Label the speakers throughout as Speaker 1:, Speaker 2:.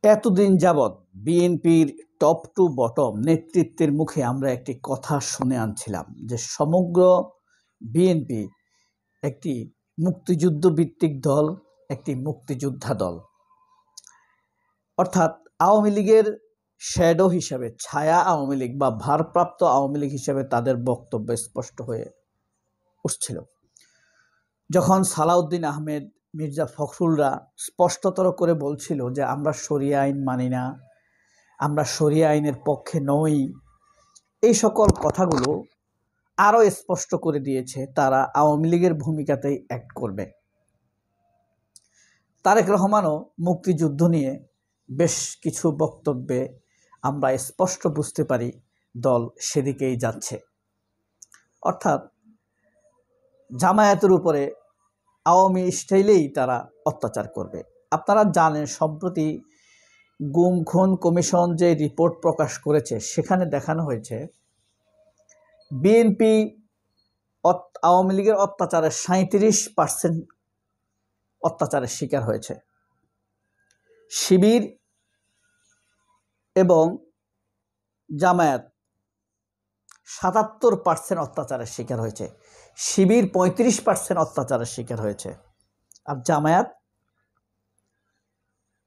Speaker 1: এতদিন যাবৎ বিএনপির টপ টু বটম নেতৃত্বের মুখে আমরা একটি কথা শুনে আনছিলাম যে সমগ্র বিএনপি একটি মুক্তিযুদ্ধ ভিত্তিক দল, একটি মুক্তিযোদ্ধা দল। অর্থাৎ আওয়ামী লীগের শ্যাডো হিসাবে, ছায়া আওয়ামী লীগ বা ভারপ্রাপ্ত আওয়ামী লীগ হিসাবে তাদের বক্তব্য স্পষ্ট হয়ে উঠছিল। যখন সালাউদ্দিন আহমেদ, মির্জা ফখরুলরা স্পষ্টতর করে বলছিল যে আমরা শরিয়া আইন মানি না, আমরা শরিয়া আইনের পক্ষে নই, এই সকল কথাগুলো আরও স্পষ্ট করে দিয়েছে তারা আওয়ামী লীগের ভূমিকাতেই অ্যাক্ট করবে। তারেক রহমানও মুক্তিযুদ্ধ নিয়ে বেশ কিছু বক্তব্যে আমরা স্পষ্ট বুঝতে পারি দল সেদিকেই যাচ্ছে। অর্থাৎ জামায়াতের উপরে আওয়ামী স্টাইলেই তারা অত্যাচার করবে। আপনারা জানেন সম্প্রতি গুম খুন কমিশন যে রিপোর্ট প্রকাশ করেছে সেখানে দেখানো হয়েছে বিএনপি আওয়ামী লীগের অত্যাচারের 37% অত্যাচারের শিকার হয়েছে, শিবির এবং জামায়াত 77% অত্যাচারের শিকার হয়েছে, শিবির 35% অত্যাচারের শিকার হয়েছে, আর জামায়াত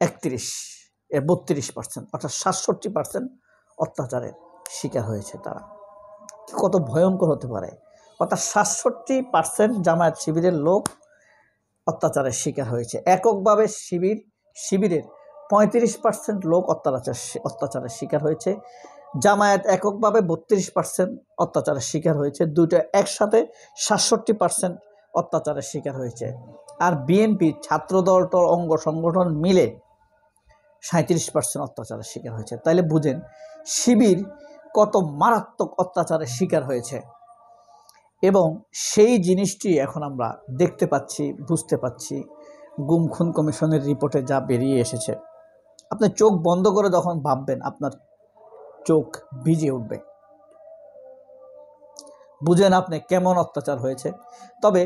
Speaker 1: 32% অর্থাৎ 67% অত্যাচারের শিকার হয়েছে তারা। কত ভয়ঙ্কর হতে পারে! অর্থাৎ 67% জামায়াত শিবিরের লোক অত্যাচারের শিকার হয়েছে। এককভাবে শিবিরের 35% লোক অত্যাচারের শিকার হয়েছে, জামায়াত এককভাবে 32% অত্যাচারের শিকার হয়েছে, দুটো একসাথে 67% অত্যাচারের শিকার হয়েছে। আর বিএনপি ছাত্রদল অঙ্গ সংগঠন মিলে 37% অত্যাচারের শিকার হয়েছে। তাইলে বুঝেন শিবির কত মারাত্মক অত্যাচারের শিকার হয়েছে। এবং সেই জিনিসটি এখন আমরা দেখতে পাচ্ছি, বুঝতে পাচ্ছি গুম খুন কমিশনের রিপোর্টে যা বেরিয়ে এসেছে। আপনি চোখ বন্ধ করে যখন ভাববেন আপনার চোখ ভিজে উঠবে। বুঝেন আপনি কেমন অত্যাচার হয়েছে। তবে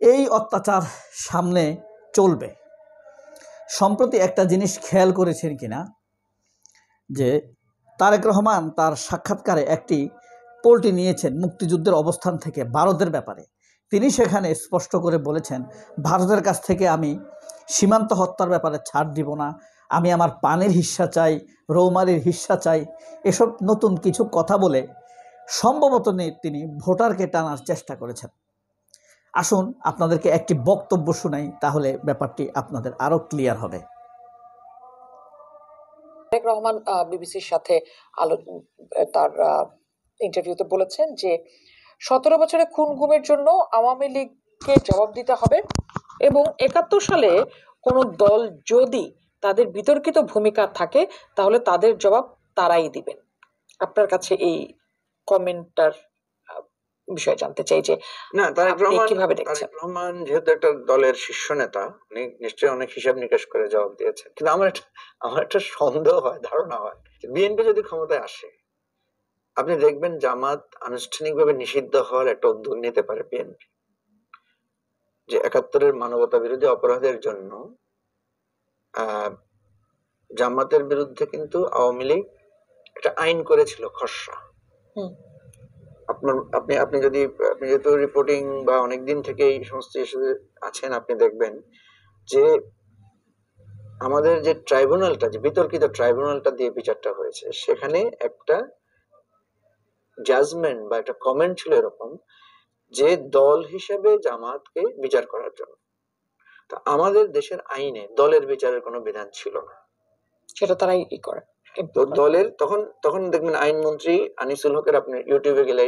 Speaker 1: এই অত্যাচার সামনে চলবে। সম্প্রতি একটা জিনিস খেয়াল করেছেন কিনা যে তারেক রহমান তার সাক্ষাৎকারে একটি পোলটি নিয়েছেন মুক্তিযুদ্ধের অবস্থান থেকে ভারতের ব্যাপারে। তিনি সেখানে স্পষ্ট করে বলেছেন ভারতের কাছ থেকে আমি সীমান্ত হত্যার ব্যাপারে ছাড় দিব না, আমি আমার পানির হিস্সা চাই, রৌমারির হিস্সা চাই, এসব নতুন কিছু কথা বলে সম্ভবত তিনি ভোটারকে টানার চেষ্টা করেছেন। আসুন আপনাদেরকে একটি বক্তব্য শোনাই, তাহলে ব্যাপারটি আপনাদের আরো ক্লিয়ার হবে।
Speaker 2: তারেক রহমান বিবিসির সাথে তার ইন্টারভিউতে বলেছেন যে 17 বছরে খুন গুমের জন্য আওয়ামী লীগকে জবাব দিতে হবে এবং 71 সালে কোনো দল যদি তাদের বিতর্কিত ভূমিকা থাকে তাহলে তাদের জবাব তারাই দিবেন। আপনার কাছে এই কমেন্টটার বিষয়ে জানতে চাই যে
Speaker 3: না, তারেক রহমান যেহেতু একটা দলের শীর্ষ নেতা, উনি নিশ্চয়ই অনেক হিসাব নিকাশ করে জবাব দিয়েছেন। কিন্তু আমার একটা সন্দেহ হয়, ধারণা হয়, বিএনপি যদি ক্ষমতায় আসে, আপনি দেখবেন জামাত আনুষ্ঠানিকভাবে নিষিদ্ধ হওয়ার একটা উদ্যোগ নিতে পারে বিএনপি, যে 71-এর মানবতা বিরোধী অপরাধের জন্য জামাতের বিরুদ্ধে কিন্তু আওয়ামী লীগ একটা আইন করেছিল, খসড়া। আপনি যেহেতু রিপোর্টিং বা অনেকদিন থেকে এই সমস্ত ইস্যুতে আছেন, আপনি দেখবেন যে আমাদের যে ট্রাইব্যুনালটা, যে বিতর্কিত ট্রাইব্যুনালটা দিয়ে বিচারটা হয়েছে, সেখানে একটা জাজমেন্ট বা একটা কমেন্ট ছিল এরকম যে দল হিসেবে জামাতকে বিচার করার জন্য। তো আমাদের দেশের আইনে দলের বিচারের কোনো বিধান ছিল না,
Speaker 2: সেটা তারাই করে।
Speaker 3: তো দলের তখন দেখবেন আইনমন্ত্রী আনিসুল হকের, আপনি ইউটিউবে গেলে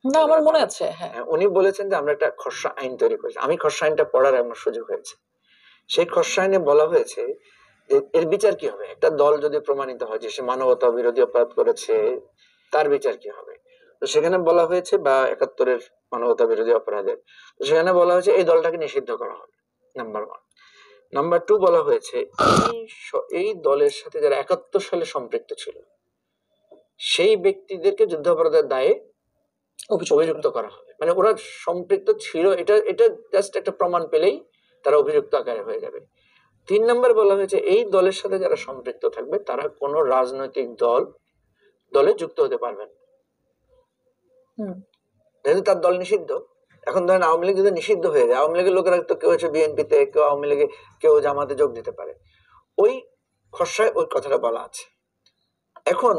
Speaker 2: না, আমার মনে আছে, হ্যাঁ,
Speaker 3: উনি বলেছেন যে আমরা একটা খসড়া আইন তৈরি করেছি। আমি খসড়া আইনটা পড়ার আমার সুযোগ হয়েছে। সেই খসড়া আইনে বলা হয়েছে যে এর বিচার কি হবে, একটা দল যদি প্রমাণিত হয় যে সে মানবতা বিরোধী অপরাধ করেছে, তার বিচার কি হবে। তো সেখানে বলা হয়েছে, বা 71-এর মানবতা বিরোধী অপরাধের, তো সেখানে বলা হয়েছে এই দলটাকে নিষিদ্ধ করা হবে, নাম্বার 1। নাম্বার 2 বলা হয়েছে এই দলের সাথে যারা 71 সালে সম্পৃক্ত ছিল সেই ব্যক্তিদেরকে যুদ্ধাপরাধের দায়ে অভিযুক্ত করা হবে। মানে ওরা সম্পৃক্ত ছিল, এটা জাস্ট একটা প্রমাণ পেলেই তারা অভিযুক্ত আকারে হয়ে যাবে। 3 নম্বর বলা হয়েছে এই দলের সাথে যারা সম্পৃক্ত থাকবে তারা কোনো রাজনৈতিক দলে যুক্ত হতে পারবেন না।
Speaker 2: হুম
Speaker 3: যেহেতু তার দল নিষিদ্ধ, এখন ধরেন আওয়ামী লীগ যদি নিষিদ্ধ হয়ে যায়, আওয়ামী লীগের লোকেরা তো কেউ হচ্ছে বিএনপিতে, কেউ আওয়ামী লীগে, কেউ জামাতে যোগ দিতে পারে। ওই খসড়ায় ওই কথাটা বলা আছে। এখন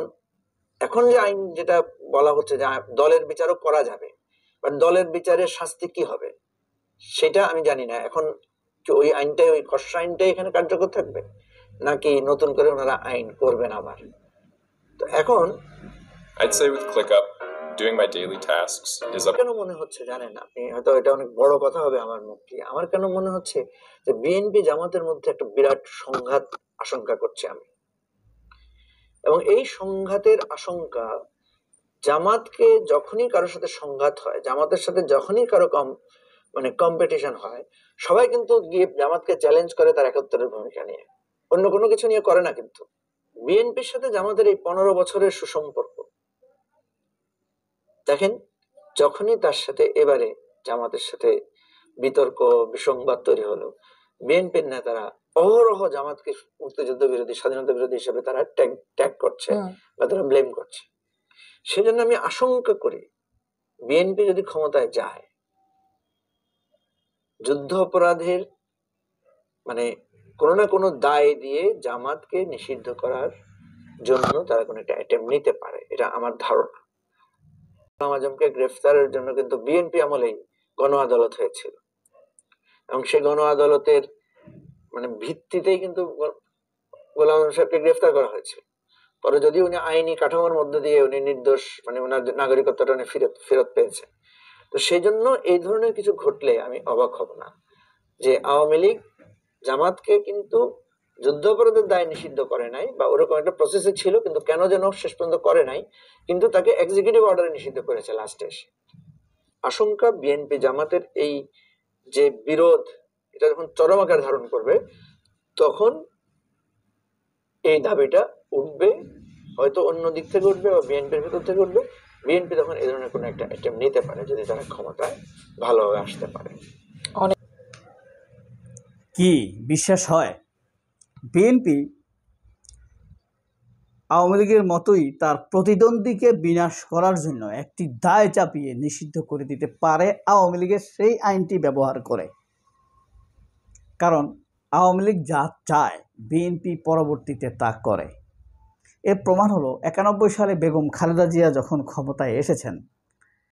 Speaker 3: এখন যে আইন যেটা বলা হচ্ছে যে দলের বিচারও করা যাবে, বাট দলের বিচারের শাস্তি কি হবে সেটা আমি জানি না। এখন কি ওই আইনটাই, ওই খসড়া আইনটাই এখানে কার্যকর থাকবে, নাকি নতুন করে ওনারা আইন করবেন আবার? তো এখন
Speaker 4: I'd say with ClickUp, doing my daily tasks is up.
Speaker 3: কেন মনে হচ্ছে জানেন, আপনি হয়তো এটা অনেক বড় কথা হবে আমার মুখে, আমার কেন মনে হচ্ছে যে বিএনপি জামাতের মধ্যে একটা বিরাট সংঘাত আশঙ্কা করছি আমি। এবং এই সংঘাতের আশঙ্কা, জামাতকে যখনই কারোর সাথে সংঘাত হয়, জামাতের সাথে যখনই কারো কম্পিটিশন হয়, সবাই কিন্তু গিয়ে জামাতকে চ্যালেঞ্জ করে তার 71-এর ভূমিকা নিয়ে, অন্য কোনো কিছু নিয়ে করে না। কিন্তু বিএনপির সাথে জামাতের এই 15 বছরের সুসম্পর্ক দেখেন, যখনই তার সাথে এবারে জামাতের সাথে বিতর্ক বিসংবাদ তৈরি হলো, বিএনপির নেতারা অহরহ জামাতকে মুক্তিযুদ্ধ বিরোধী, স্বাধীনতা বিরোধী হিসেবে তারা ট্যাগ করছে বা তারা ব্লেম করছে। সেজন্য আমি আশঙ্কা করি বিএনপি যদি ক্ষমতায় যায়, যুদ্ধ অপরাধের কোনো না কোনো দায় দিয়ে জামাতকে নিষিদ্ধ করার জন্য তারা কোনো একটা অ্যাটেম্প নিতে পারে, এটা আমার ধারণা। আজমকে গ্রেফতারের জন্য কিন্তু বিএনপি আমলেই গণ আদালত হয়েছিল, এবং সেই গণ আদালতের ভিত্তিতেই কিন্তু গোলাম আজম সাহেবকে গ্রেফতার করা হয়েছিল। পরে যদি উনি আইনি কাঠামোর মধ্য দিয়ে উনি নির্দোষ, ওনার নাগরিকত্বটা উনি ফেরত পেয়েছে। তো সেই জন্য এই ধরনের কিছু ঘটলে আমি অবাক হব না যে আওয়ামী লীগ জামাতকে কিন্তু যুদ্ধাপরাধের দায় নিষিদ্ধ করে নাই, বা ওরকম একটা প্রসেসে ছিল, কিন্তু কেন যেন শেষ পর্যন্ত করে নাই, কিন্তু তাকে এক্সিকিউটিভ অর্ডারে নিষিদ্ধ করেছে লাস্টে এসে। আশঙ্কা বিএনপি জামাতের এই যে বিরোধ, এটা যখন চরম আকার ধারণ করবে, তখন এই দাবিটা উঠবে, হয়তো অন্য দিক থেকে উঠবে বা বিএনপির ভেতর থেকে উঠবে। বিএনপি তখন এই ধরনের কোনো একটা অ্যাটেম্প নিতে পারে যদি তারা ক্ষমতায় ভালোভাবে আসতে পারে।
Speaker 1: কি বিশ্বাস হয় বিএনপি আওয়ামী লীগের মতোই তার প্রতিদ্বন্দ্বীকে বিনাশ করার জন্য একটি দায় চাপিয়ে নিষিদ্ধ করে দিতে পারে আওয়ামী লীগের সেই আইনটি ব্যবহার করে? কারণ আওয়ামী লীগ যা চায় বিএনপি পরবর্তীতে তা করে। এর প্রমাণ হলো 91 সালে বেগম খালেদা জিয়া যখন ক্ষমতায় এসেছেন,